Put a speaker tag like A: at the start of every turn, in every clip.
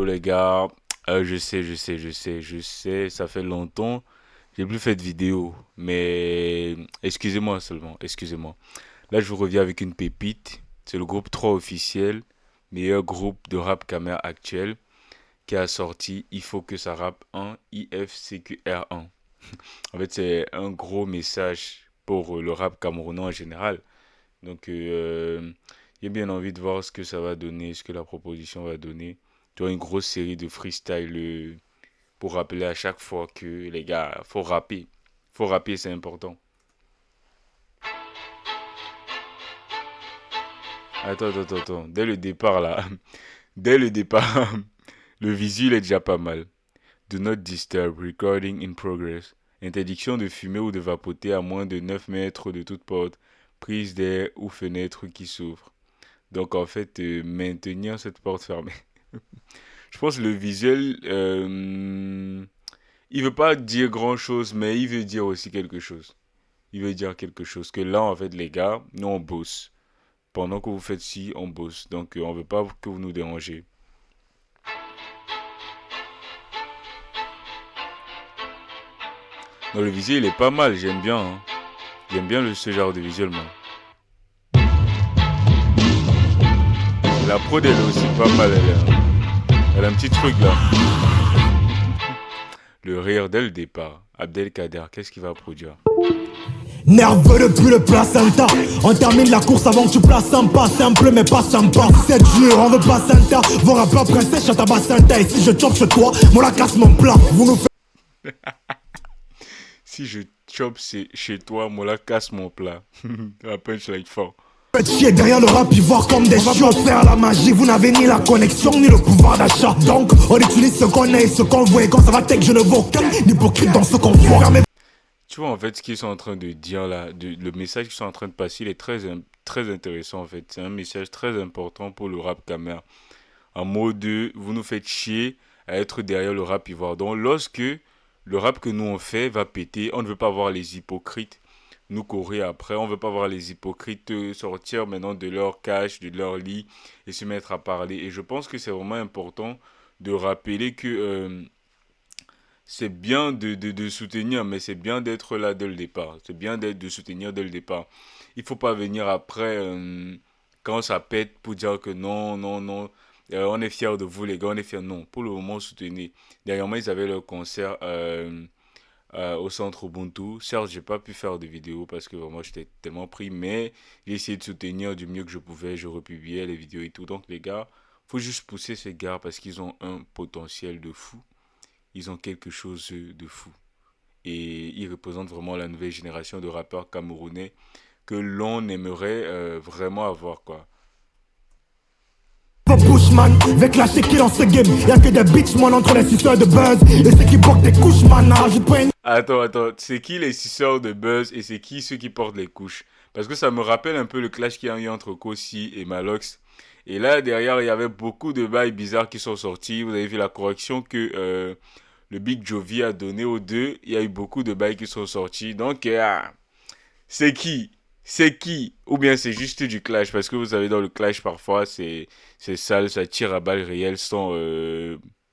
A: Oh, les gars, je sais, ça fait longtemps, j'ai plus fait de vidéo, mais excusez-moi seulement, excusez-moi. Là, je vous reviens avec une pépite, c'est le groupe 3 officiel, meilleur groupe de rap camer actuel, qui a sorti Il faut que ça rappe 1, IFCQR1. En fait, c'est un gros message pour le rap camerounais en général. Donc, j'ai bien envie de voir ce que ça va donner, ce que la proposition va donner. Tu vois, une grosse série de freestyle pour rappeler à chaque fois que les gars, faut rapper. Faut rapper, c'est important. Attends. Dès le départ, là, dès le départ, le visuel est déjà pas mal. Do not disturb, recording in progress. Interdiction de fumer ou de vapoter à moins de 9 mètres de toute porte, prise d'air ou fenêtre qui s'ouvre. Donc en fait, maintenir cette porte fermée. Je pense que le visuel, il veut pas dire grand-chose, mais il veut dire aussi quelque chose. Il veut dire quelque chose. Que là, en fait, les gars, nous, on bosse. Pendant que vous faites ci, on bosse. Donc, on veut pas que vous nous dérangez. Donc, le visuel, il est pas mal. J'aime bien, hein. J'aime bien ce genre de visuel, moi. Et la prod, elle est aussi pas mal. Elle a un petit truc, là. Le rire dès le départ. Abdelkader, qu'est-ce qu'il va produire?
B: Nerveux depuis le placenta. On termine la course avant que tu places un pas. Simple mais pas sympa. C'est dur, on veut pas Santa. Vos rappeurs princesse, chante à Basanta. Et si je chope chez toi, moi la casse mon plat. Vous nous
A: Si je chope chez toi, moi là, casse mon plat. La punchline fort.
B: faites chier derrière le rap, voir comme des chiots. On va pas faire la magie, vous n'avez ni la connexion ni le pouvoir d'achat. Donc on utilise ce qu'on est et ce qu'on voit. Et quand ça va tech, je ne vois aucun hypocrite dans ce qu'on voit.
A: Tu vois, en fait, ce qu'ils sont en train de dire là, le message qu'ils sont en train de passer, il est très intéressant, en fait. C'est un message très important pour le rap camer. En mode de, vous nous faites chier à être derrière le rap ivoire. Donc, lorsque le rap que nous on fait va péter, on ne veut pas voir les hypocrites nous courir après. On ne veut pas voir les hypocrites sortir maintenant de leur cage, de leur lit et se mettre à parler. Et je pense que c'est vraiment important de rappeler que c'est bien de soutenir, mais c'est bien d'être là dès le départ. C'est bien de soutenir dès le départ. Il faut pas venir après, quand ça pète, pour dire que non, on est fiers de vous les gars, on est fiers. Non, pour le moment, soutenez. Dernièrement, ils avaient leur concert au centre Ubuntu. Certes, j'ai pas pu faire de vidéo parce que vraiment, j'étais tellement pris, mais j'ai essayé de soutenir du mieux que je pouvais. Je republiais les vidéos et tout. Donc, les gars, faut juste pousser ces gars parce qu'ils ont un potentiel de fou. Ils ont quelque chose de fou. Et ils représentent vraiment la nouvelle génération de rappeurs camerounais que l'on aimerait vraiment avoir, quoi.
B: Bushman, avec lâcher qui dans ce game. Y'a que des bitch man entre les suceurs de buzz. Et ceux qui portent des couches man. Rajoute pas une
A: Attends, c'est qui les suceurs de buzz et c'est qui ceux qui portent les couches? Parce que ça me rappelle un peu le clash qu'il y a eu entre Kossi et Malox. Et là, derrière, il y avait beaucoup de bails bizarres qui sont sortis. Vous avez vu la correction que le Big Jovi a donné aux deux. Il y a eu beaucoup de bails qui sont sortis. Donc, c'est qui? C'est qui? Ou bien c'est juste du clash? Parce que vous savez, dans le clash, parfois, c'est sale, ça tire à balles réelles sans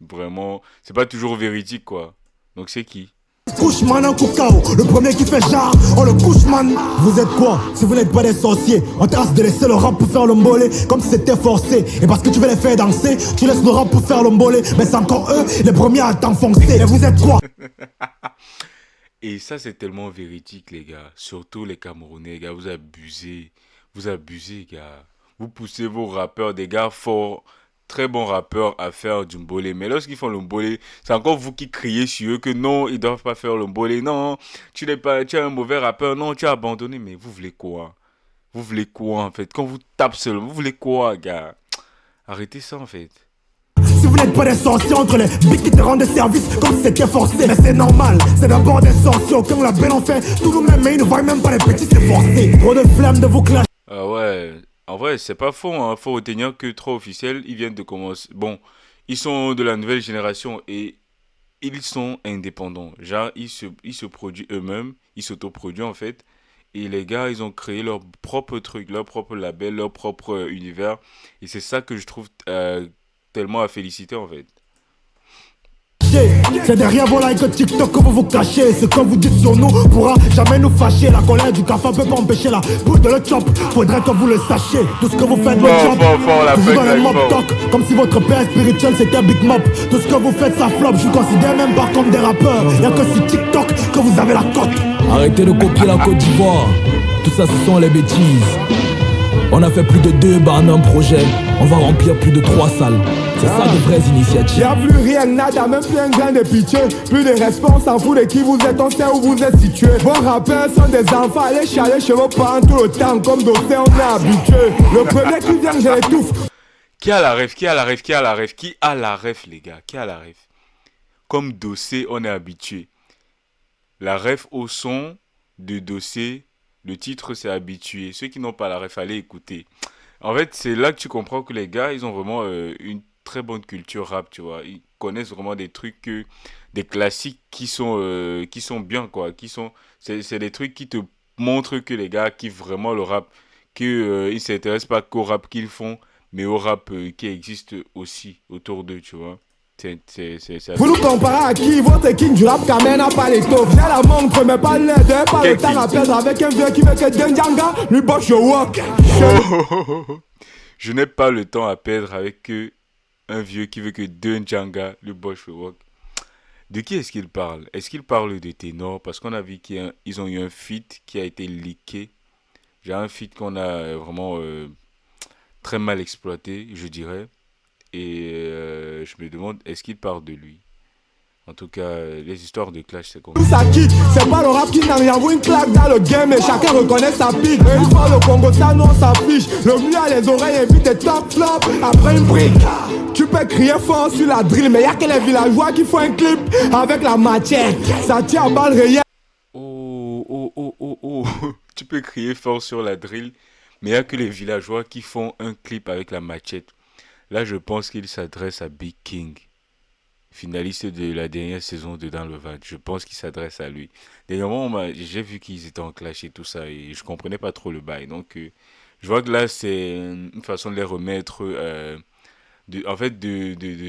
A: vraiment. C'est pas toujours véridique, quoi. Donc c'est qui?
B: couche man en cacao. Le premier qui fait genre, on le couche man. Vous êtes quoi? Si vous n'êtes pas des sorciers, on trace de laisser le rap pour faire le mbolé. Comme si c'était forcé. Et parce que tu veux les faire danser, tu laisses le rap pour faire le mbolé. Mais c'est encore eux, les premiers à t'enfoncer. Et vous êtes quoi?
A: Et ça, c'est tellement véridique, les gars. Surtout les Camerounais, les gars. Vous abusez. Vous abusez, gars. Vous poussez vos rappeurs, des gars forts, très bons rappeurs, à faire du mbolé. Mais lorsqu'ils font le mbolé, c'est encore vous qui criez sur eux que non, ils doivent pas faire le mbolé. Non, tu n'es pas, tu es un mauvais rappeur. Non, tu as abandonné. Mais vous voulez quoi? Vous voulez quoi, en fait? Quand vous tapez seulement, vous voulez quoi, gars? Arrêtez ça, en fait.
B: Si vous n'êtes pas des sorciers entre les bigs qui te rendent service comme si c'était forcé. Mais c'est normal, c'est d'abord des sorciers. Aucun label en fait tout nous-mêmes. Mais ils ne voient même pas les petits, c'est forcé. Trop de flammes de vous clasher.
A: Ah ouais, en vrai, c'est pas faux, hein. Faut retenir que trois officiels, ils viennent de commencer. Bon, ils sont de la nouvelle génération et ils sont indépendants. Genre, ils se produisent eux-mêmes, ils s'autoproduisent en fait. Et les gars, ils ont créé leur propre truc, leur propre label, leur propre univers. Et c'est ça que je trouve tellement à féliciter en fait.
B: C'est derrière vos likes TikTok que vous vous cachez. Ce que vous dites sur nous pourra jamais nous fâcher. La colère du café peut pas empêcher la boule de le chop. Faudrait que vous le sachiez. Tout ce que vous faites, le job. Toujours dans les mob talk. Comme si votre père spirituel c'était Big Mop. Tout ce que vous faites, ça flop. Je vous considère même pas comme des rappeurs. Y'a que sur TikTok que vous avez la cote.
C: Arrêtez de copier la Côte d'Ivoire. Tout ça, ce sont les bêtises. On a fait plus de 2 bandes un projet. On va remplir plus de 3 salles. C'est ça de vraies initiatives.
D: Y'a plus rien, nada, même plus un grain de pitié. Plus de respect, on s'en fout de qui vous êtes, on sait où vous êtes situé. Vos rappeurs sont des enfants, allez chialer chez vos parents tout le temps. Comme dossier, on est habitué. Le premier qui vient, je l'étouffe.
A: Qui a la ref? Qui a la ref? Qui a la ref? Qui a la ref, les gars? Qui a la ref? Comme dossier, on est habitué. La ref au son de dossier, le titre c'est habitué. Ceux qui n'ont pas la ref, allez écouter. En fait, c'est là que tu comprends que les gars, ils ont vraiment une très bonne culture rap, tu vois. Ils connaissent vraiment des trucs, des classiques qui sont bien, quoi. C'est des trucs qui te montrent que les gars kiffent vraiment le rap, qu'ils ne s'intéressent pas qu'au rap qu'ils font, mais au rap qui existe aussi autour d'eux, tu vois.
D: Vous nous comparez à qui? Votre king du rap quand même n'a pas l'étoffe. J'ai la montre mais pas l'aide, pas le temps à perdre avec un vieux qui veut que Django lui bosse au walk.
A: Je n'ai pas le temps à perdre avec un vieux qui veut que Django lui bosse au walk. De qui est-ce qu'il parle? Est-ce qu'il parle de Ténor? Parce qu'on a vu qu'ils ont eu un feat qui a été leaké. J'ai un feat qu'on a vraiment très mal exploité, je dirais. Et je me demande, est-ce qu'il parle de lui? En tout cas, les histoires de clash, c'est comme
D: ça. C'est pas le rap qui n'a rien, vous une claque dans le game et chacun reconnaît sa pique. Et une fois le Congo, ça nous on s'affiche. Le mieux à les oreilles évite des top flop. Après une brique, tu peux crier fort sur la drill, mais y'a que les villageois qui font un clip avec la machette. Ça tient à balle réelle.
A: Oh. Tu peux crier fort sur la drill, mais y'a que les villageois qui font un clip avec la machette. Là, je pense qu'il s'adresse à Big King, finaliste de la dernière saison de Dans le Vat. Je pense qu'il s'adresse à lui. Dernièrement, j'ai vu qu'ils étaient en clash et tout ça, et je comprenais pas trop le bail. Donc, je vois que là, c'est une façon de les remettre,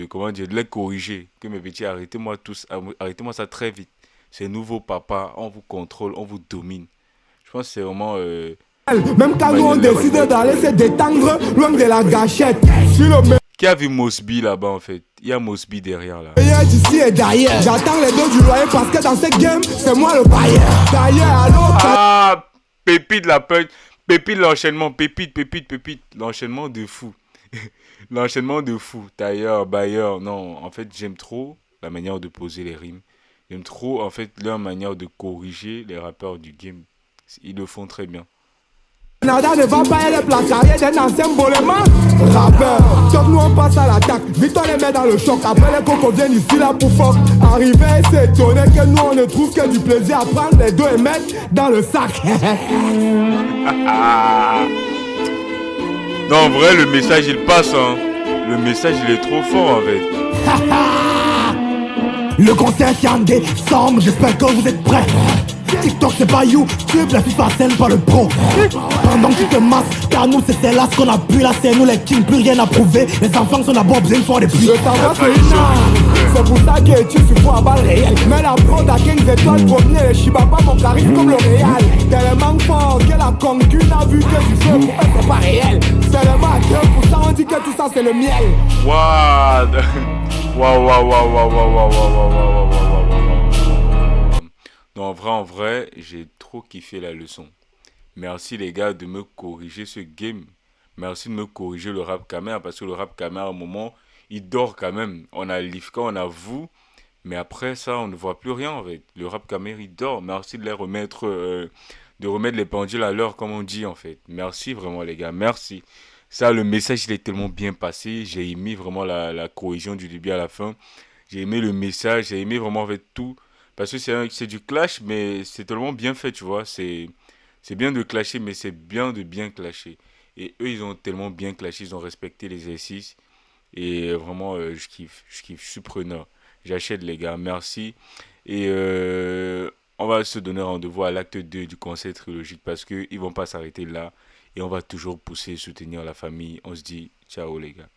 A: comment dire, de les corriger. Que mes petits, arrêtez-moi ça très vite. C'est nouveau papa, on vous contrôle, on vous domine. Je pense que c'est vraiment...
D: Même quand nous on décide d'aller se détendre loin de la gâchette.
A: Qui a vu Mosby là-bas en fait? Il y a Mosby derrière là.
D: D'ici et d'ailleurs, j'attends les dos du loyer parce que dans cette game, c'est moi le bailleur. D'ailleurs, allô?
A: Ah, pépite la punch, pépite l'enchaînement, pépite. L'enchaînement de fou. L'enchaînement de fou. D'ailleurs, bailleur, non, en fait j'aime trop la manière de poser les rimes. J'aime trop en fait leur manière de corriger les rappeurs du game. Ils le font très bien.
D: Nada ne va pas être la carrière d'un ancien boléman. Rappeur, sauf nous on passe à l'attaque. Vite on les met dans le choc. Après les cocos viennent ici là pour fuck. Arriver et s'étonner que nous on ne trouve que du plaisir à prendre les deux et mettre dans le sac.
A: Non, en vrai, le message il passe, hein. Le message il est trop fort en fait.
B: Le concert c'est en décembre, j'espère que vous êtes prêts. TikTok c'est pas YouTube, la FIFA scène pas le pro. Pendant que tu te masses, car nous c'est celle-là ce qu'on a pu là, c'est nous les kings, plus rien à prouver. Les enfants sont d'abord besoin de faire des pluies.
D: Le tabac c'est une arme, c'est pour ça que tu suis à balle réelle. Mais la prod à 15 étoiles premier, je suis pas mon charisme comme le Real. Tellement fort que la concune a vu que du feu, pourquoi c'est pas réel. Seulement à 2%, on dit que tout ça c'est le miel.
A: Waouh. Non, en vrai, j'ai trop kiffé la leçon. Merci les gars de me corriger ce game. Merci de me corriger le rap caméra parce que le rap caméra à un moment, il dort quand même. On a Lifka, on a vous, mais après ça, on ne voit plus rien en fait. Le rap caméra, il dort. Merci de les remettre, de remettre les pendules à l'heure comme on dit en fait. Merci vraiment les gars, merci. Ça, le message, il est tellement bien passé. J'ai aimé vraiment la cohésion du début à la fin. J'ai aimé le message, j'ai aimé vraiment en fait tout. Parce que c'est du clash, mais c'est tellement bien fait, tu vois. C'est bien de clasher, mais c'est bien de bien clasher. Et eux, ils ont tellement bien clashé, ils ont respecté les exercices. Et vraiment, je suis preneur. J'achète les gars, merci. Et on va se donner rendez-vous à l'acte 2 du conseil trilogique parce qu'ils ne vont pas s'arrêter là. Et on va toujours pousser et soutenir la famille. On se dit ciao les gars.